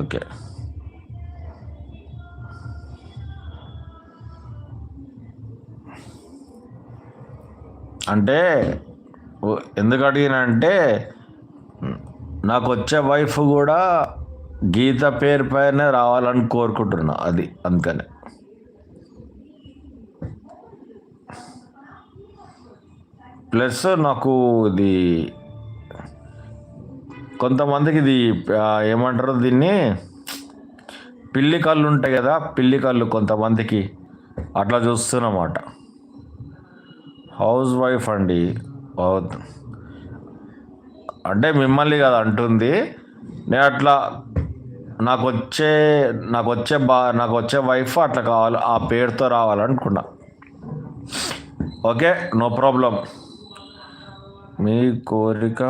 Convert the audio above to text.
Okay. అంటే ఎందుకు అడిగినా అంటే నాకు వచ్చే వైఫ్ కూడా గీత పేరు పైన రావాలని కోరుకుంటున్నా, అది అందుకని. ప్లస్ నాకు ఇది కొంతమందికి ఇది ఏమంటారు దీన్ని, పిల్లి కళ్ళు ఉంటాయి కదా, పిల్లి కళ్ళు కొంతమందికి అట్లా చూస్తున్నమాట. హౌస్ వైఫ్ అండి. అంటే మిమ్మల్ని కదా అంటుంది, నేను అట్లా నాకు వచ్చే వైఫ్ అట్లా కావాలి, ఆ పేరుతో రావాలనుకున్నా. Okay, no problem. మీ కోరిక